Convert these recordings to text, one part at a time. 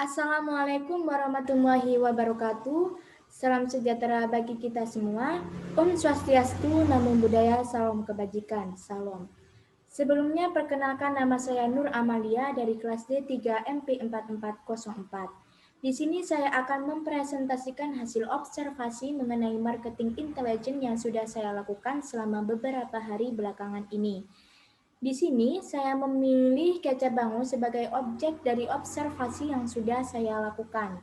Assalamualaikum warahmatullahi wabarakatuh. Salam sejahtera bagi kita semua. Om Swastiastu, Namo Buddhaya, Salam Kebajikan. Salam. Sebelumnya perkenalkan nama saya Nur Amalia dari kelas D3 MP4404. Di sini saya akan mempresentasikan hasil observasi mengenai marketing intelijen yang sudah saya lakukan selama beberapa hari belakangan ini. Di sini saya memilih Kaca Bangu sebagai objek dari observasi yang sudah saya lakukan.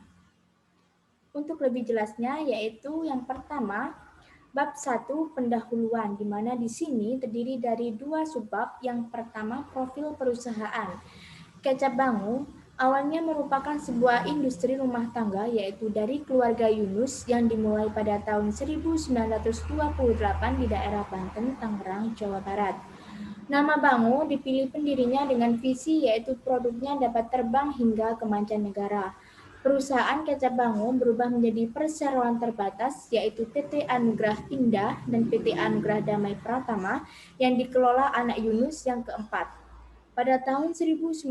Untuk lebih jelasnya yaitu yang pertama, bab 1 pendahuluan, di mana di sini terdiri dari dua subbab. Yang pertama, profil perusahaan. Kecap Bangu awalnya merupakan sebuah industri rumah tangga yaitu dari keluarga Yunus yang dimulai pada tahun 1928 di daerah Banten, Tangerang, Jawa Barat. Nama Bangu dipilih pendirinya dengan visi yaitu produknya dapat terbang hingga ke mancanegara. Perusahaan Kecap Bangu berubah menjadi perseroan terbatas yaitu PT Anugrah Indah dan PT Anugrah Damai Pratama yang dikelola anak Yunus yang keempat. Pada tahun 1992,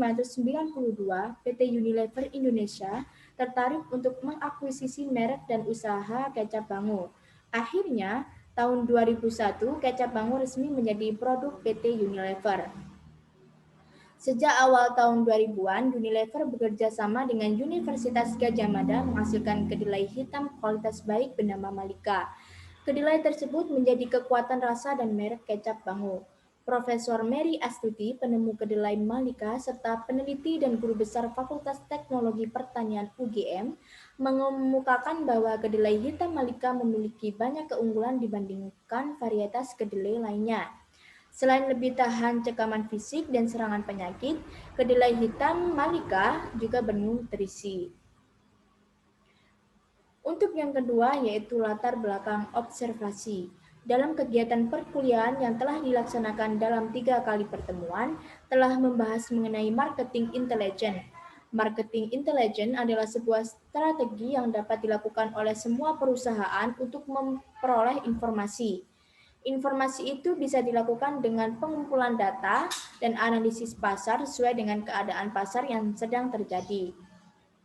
PT Unilever Indonesia tertarik untuk mengakuisisi merek dan usaha Kecap Bangu. Akhirnya, tahun 2001, Kecap Bangu resmi menjadi produk PT Unilever. Sejak awal tahun 2000-an, Unilever bekerja sama dengan Universitas Gadjah Mada menghasilkan kedelai hitam kualitas baik bernama Malika. Kedelai tersebut menjadi kekuatan rasa dan merek Kecap Bangu. Profesor Mary Astuti, penemu kedelai Malika, serta peneliti dan guru besar Fakultas Teknologi Pertanian UGM, mengemukakan bahwa kedelai hitam Malika memiliki banyak keunggulan dibandingkan varietas kedelai lainnya. Selain lebih tahan cekaman fisik dan serangan penyakit, kedelai hitam Malika juga bernutrisi. Untuk yang kedua yaitu latar belakang observasi. Dalam kegiatan perkuliahan yang telah dilaksanakan dalam 3 kali pertemuan, telah membahas mengenai marketing intelijen. Marketing intelijen adalah sebuah strategi yang dapat dilakukan oleh semua perusahaan untuk memperoleh informasi. Informasi itu bisa dilakukan dengan pengumpulan data dan analisis pasar sesuai dengan keadaan pasar yang sedang terjadi.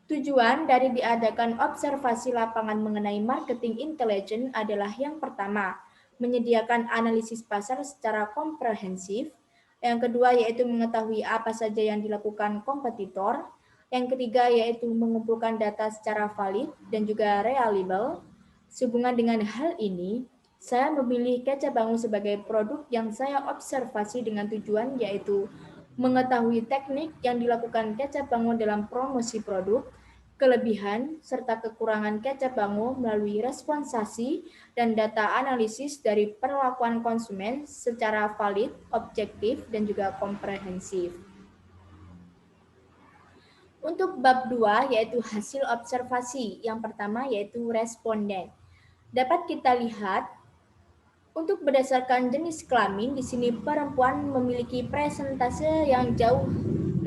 Tujuan dari diadakan observasi lapangan mengenai marketing intelijen adalah yang pertama, menyediakan analisis pasar secara komprehensif. Yang kedua yaitu mengetahui apa saja yang dilakukan kompetitor. Yang ketiga yaitu mengumpulkan data secara valid dan juga reliable. Sehubungan dengan hal ini, saya memilih Kaca Bangu sebagai produk yang saya observasi dengan tujuan yaitu mengetahui teknik yang dilakukan Kecap Bangu dalam promosi produk, kelebihan serta kekurangan Kecap Bangu melalui responsasi dan data analisis dari perlakuan konsumen secara valid, objektif, dan juga komprehensif. Untuk bab 2 yaitu hasil observasi. Yang pertama yaitu responden. Dapat kita lihat untuk berdasarkan jenis kelamin, di sini perempuan memiliki presentase yang jauh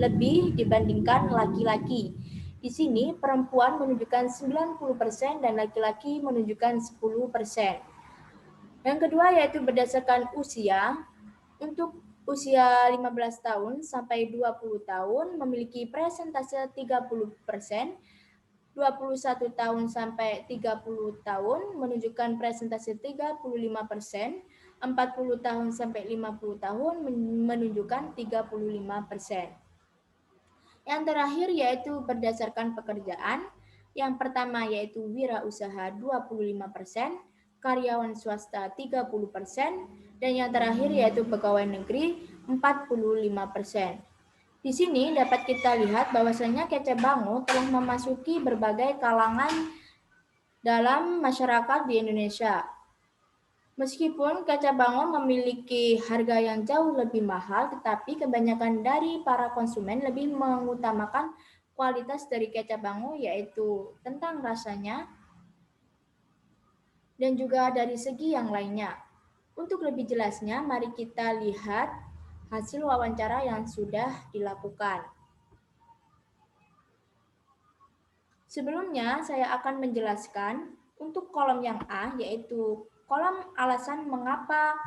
lebih dibandingkan laki-laki. Di sini perempuan menunjukkan 90% dan laki-laki menunjukkan 10%. Yang kedua yaitu berdasarkan usia. Untuk usia 15 tahun sampai 20 tahun memiliki presentase 30%. 21 tahun sampai 30 tahun menunjukkan presentase 35%, 40 tahun sampai 50 tahun menunjukkan 35%. Yang terakhir yaitu berdasarkan pekerjaan. Yang pertama yaitu wirausaha 25%, karyawan swasta 30%, dan yang terakhir yaitu pegawai negeri 45%. Di sini dapat kita lihat bahwasanya Kecap Bangu telah memasuki berbagai kalangan dalam masyarakat di Indonesia. Meskipun Kecap Bangu memiliki harga yang jauh lebih mahal, tetapi kebanyakan dari para konsumen lebih mengutamakan kualitas dari Kecap Bangu yaitu tentang rasanya dan juga dari segi yang lainnya. Untuk lebih jelasnya, mari kita lihat hasil wawancara yang sudah dilakukan. Sebelumnya, saya akan menjelaskan untuk kolom yang A, yaitu kolom alasan mengapa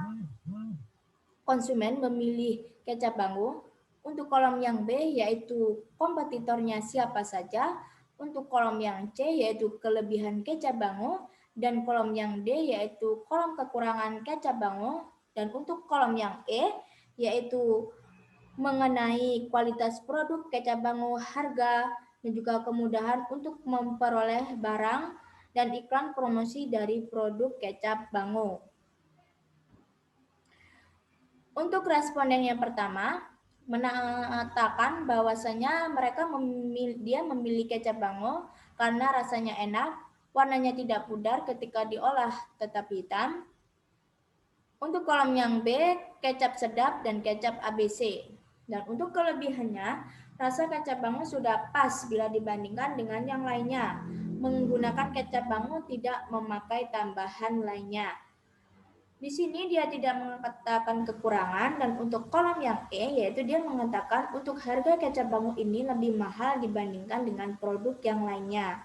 konsumen memilih Kecap Bangu. Untuk kolom yang B, yaitu kompetitornya siapa saja. Untuk kolom yang C yaitu kelebihan kecap Bango, dan kolom yang D yaitu kolom kekurangan kecap Bango, dan untuk kolom yang E yaitu mengenai kualitas produk kecap Bango, harga, dan juga kemudahan untuk memperoleh barang dan iklan promosi dari produk kecap Bango. Untuk responden yang pertama, mengatakan bahwasanya dia memilih kecap Bango karena rasanya enak, warnanya tidak pudar ketika diolah tetap hitam. Untuk kolom yang B, kecap sedap dan kecap ABC. Dan untuk kelebihannya, rasa kecap Bango sudah pas bila dibandingkan dengan yang lainnya. Menggunakan kecap Bango tidak memakai tambahan lainnya. Di sini dia tidak mengatakan kekurangan, dan untuk kolom yang E yaitu dia mengatakan untuk harga kecap Bango ini lebih mahal dibandingkan dengan produk yang lainnya.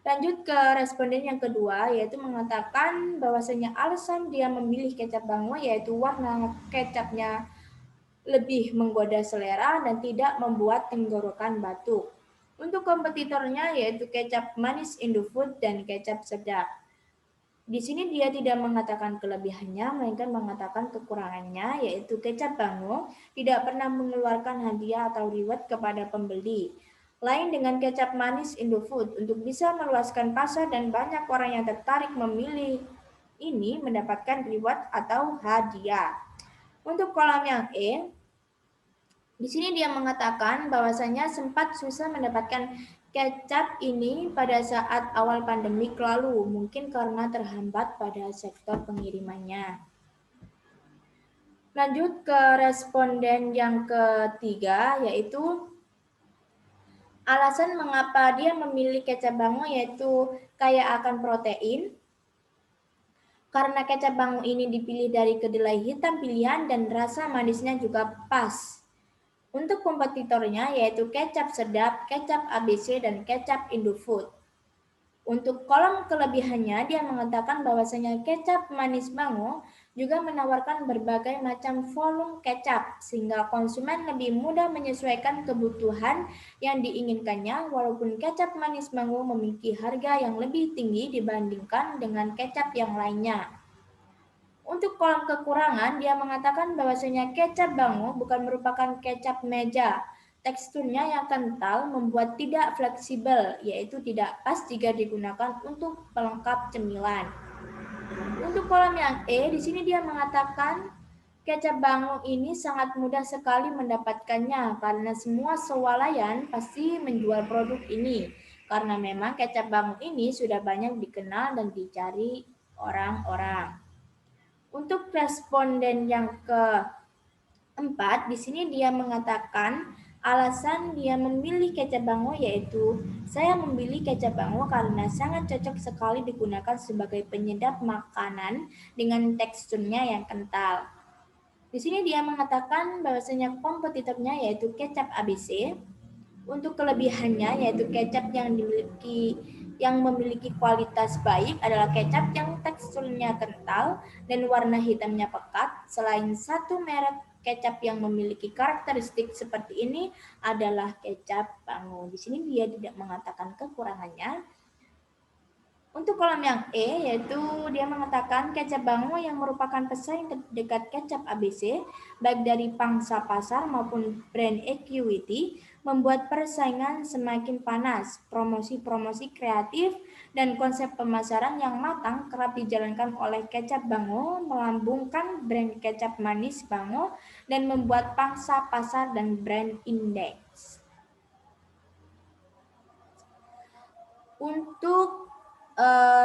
Lanjut ke responden yang kedua yaitu mengatakan bahwasanya alasan dia memilih kecap Bango yaitu warna kecapnya lebih menggoda selera dan tidak membuat tenggorokan batuk. Untuk kompetitornya yaitu kecap manis Indofood dan kecap sedap. Di sini dia tidak mengatakan kelebihannya, melainkan mengatakan kekurangannya, yaitu kecap Bango tidak pernah mengeluarkan hadiah atau reward kepada pembeli. Lain dengan kecap manis Indofood, untuk bisa meluaskan pasar dan banyak orang yang tertarik memilih ini mendapatkan reward atau hadiah. Untuk kolom yang E, di sini dia mengatakan bahwasanya sempat susah mendapatkan kecap ini pada saat awal pandemi lalu, mungkin karena terhambat pada sektor pengirimannya. Lanjut ke responden yang ketiga, yaitu alasan mengapa dia memilih kecap Bango yaitu kaya akan protein. Karena kecap Bango ini dipilih dari kedelai hitam pilihan dan rasa manisnya juga pas. Untuk kompetitornya yaitu kecap sedap, kecap ABC, dan kecap Indofood. Untuk kolom kelebihannya, dia mengatakan bahwasanya kecap manis Bango juga menawarkan berbagai macam volume kecap, sehingga konsumen lebih mudah menyesuaikan kebutuhan yang diinginkannya, walaupun kecap manis Bango memiliki harga yang lebih tinggi dibandingkan dengan kecap yang lainnya. Untuk kolom kekurangan, dia mengatakan bahwasanya kecap Bango bukan merupakan kecap meja. Teksturnya yang kental membuat tidak fleksibel, yaitu tidak pas jika digunakan untuk pelengkap cemilan. Untuk kolom yang E, di sini dia mengatakan kecap Bango ini sangat mudah sekali mendapatkannya karena semua swalayan pasti menjual produk ini. Karena memang kecap Bango ini sudah banyak dikenal dan dicari orang-orang. Untuk responden yang keempat, di sini dia mengatakan alasan dia memilih kecap Bango yaitu saya memilih kecap Bango karena sangat cocok sekali digunakan sebagai penyedap makanan dengan teksturnya yang kental. Di sini dia mengatakan bahwasanya kompetitornya yaitu kecap ABC. Untuk kelebihannya yaitu kecap yang memiliki kualitas baik adalah kecap yang teksturnya kental dan warna hitamnya pekat. Selain satu merek kecap yang memiliki karakteristik seperti ini adalah kecap Bango. Di sini dia tidak mengatakan kekurangannya. Untuk kolom yang E, yaitu dia mengatakan kecap Bango yang merupakan pesaing terdekat kecap ABC, baik dari pangsa pasar maupun brand equity, membuat persaingan semakin panas. Promosi-promosi kreatif dan konsep pemasaran yang matang kerap dijalankan oleh kecap Bango, melambungkan brand kecap manis Bango, dan membuat pangsa pasar dan brand indeks. Untuk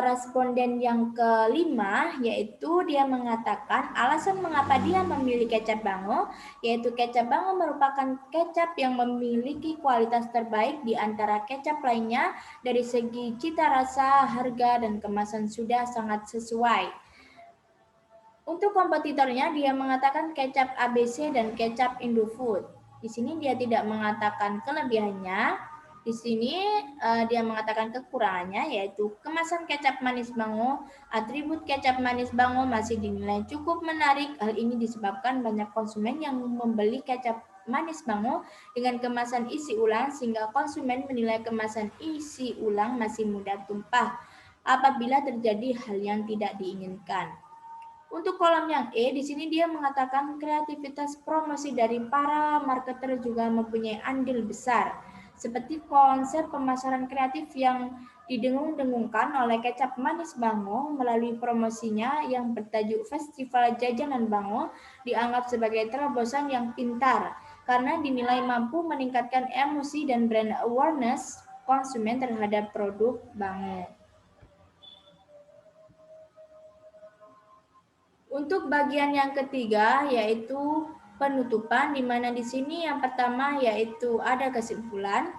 responden yang kelima, yaitu dia mengatakan alasan mengapa dia memilih kecap Bango, yaitu kecap Bango merupakan kecap yang memiliki kualitas terbaik di antara kecap lainnya dari segi cita rasa, harga, dan kemasan sudah sangat sesuai. Untuk kompetitornya, dia mengatakan kecap ABC dan kecap Indofood. Di sini dia tidak mengatakan kelebihannya. Di sini dia mengatakan kekurangannya yaitu kemasan kecap manis Bango. Atribut kecap manis Bango masih dinilai cukup menarik. Hal ini disebabkan banyak konsumen yang membeli kecap manis bango dengan kemasan isi ulang sehingga konsumen menilai kemasan isi ulang masih mudah tumpah apabila terjadi hal yang tidak diinginkan. Untuk kolom yang E, di sini dia mengatakan kreativitas promosi dari para marketer juga mempunyai andil besar, seperti konsep pemasaran kreatif yang didengung-dengungkan oleh Kecap Manis Bango melalui promosinya yang bertajuk Festival Jajanan Bango dianggap sebagai terobosan yang pintar karena dinilai mampu meningkatkan emosi dan brand awareness konsumen terhadap produk Bango. Untuk bagian yang ketiga yaitu penutupan, di mana di sini yang pertama yaitu ada kesimpulan.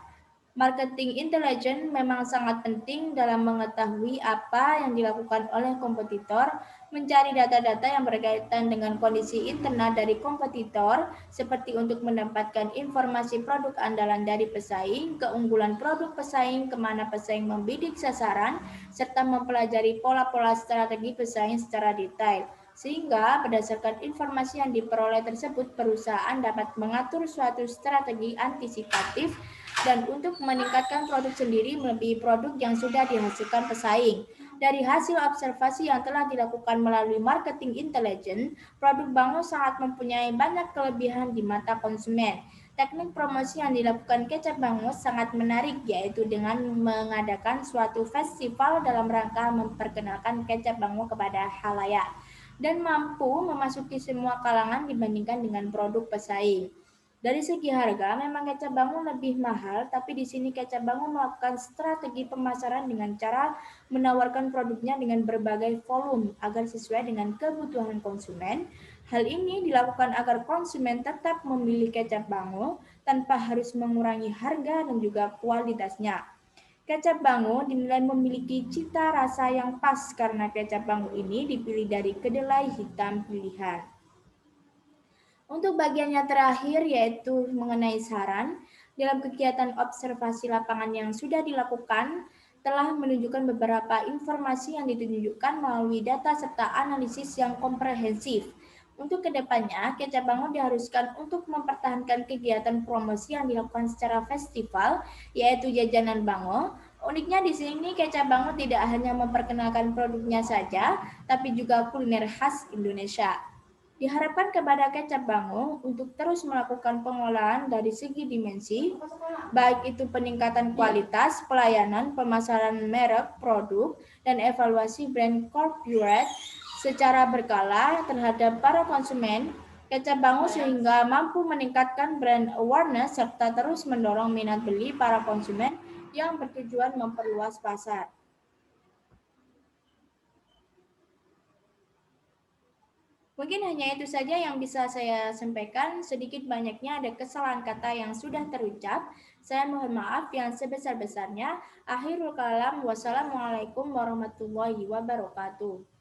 Marketing intelijen memang sangat penting dalam mengetahui apa yang dilakukan oleh kompetitor, mencari data-data yang berkaitan dengan kondisi internal dari kompetitor, seperti untuk mendapatkan informasi produk andalan dari pesaing, keunggulan produk pesaing, kemana pesaing membidik sasaran, serta mempelajari pola-pola strategi pesaing secara detail. Sehingga berdasarkan informasi yang diperoleh tersebut, perusahaan dapat mengatur suatu strategi antisipatif dan untuk meningkatkan produk sendiri melebihi produk yang sudah dihasilkan pesaing. Dari hasil observasi yang telah dilakukan melalui marketing intelligence, produk Bango sangat mempunyai banyak kelebihan di mata konsumen. Teknik promosi yang dilakukan Kecap Bango sangat menarik, yaitu dengan mengadakan suatu festival dalam rangka memperkenalkan Kecap Bango kepada halayak dan mampu memasuki semua kalangan dibandingkan dengan produk pesaing. Dari segi harga, memang Kecap Bango lebih mahal, tapi di sini Kecap Bango melakukan strategi pemasaran dengan cara menawarkan produknya dengan berbagai volume agar sesuai dengan kebutuhan konsumen. Hal ini dilakukan agar konsumen tetap memilih Kecap Bango tanpa harus mengurangi harga dan juga kualitasnya. Kecap Bango dinilai memiliki cita rasa yang pas karena kecap Bango ini dipilih dari kedelai hitam pilihan. Untuk bagian yang terakhir yaitu mengenai saran, dalam kegiatan observasi lapangan yang sudah dilakukan telah menunjukkan beberapa informasi yang ditunjukkan melalui data serta analisis yang komprehensif. Untuk kedepannya, Kecap Bango diharuskan untuk mempertahankan kegiatan promosi yang dilakukan secara festival, yaitu Jajanan Bango. Uniknya di sini Kecap Bango tidak hanya memperkenalkan produknya saja, tapi juga kuliner khas Indonesia. Diharapkan kepada Kecap Bango untuk terus melakukan pengolahan dari segi dimensi, baik itu peningkatan kualitas, pelayanan, pemasaran merek, produk, dan evaluasi brand corporate secara berkala terhadap para konsumen. Kecap Bango sehingga mampu meningkatkan brand awareness serta terus mendorong minat beli para konsumen yang bertujuan memperluas pasar. Mungkin hanya itu saja yang bisa saya sampaikan. Sedikit banyaknya ada kesalahan kata yang sudah terucap. Saya mohon maaf yang sebesar-besarnya. Akhirul kalam. Wassalamualaikum warahmatullahi wabarakatuh.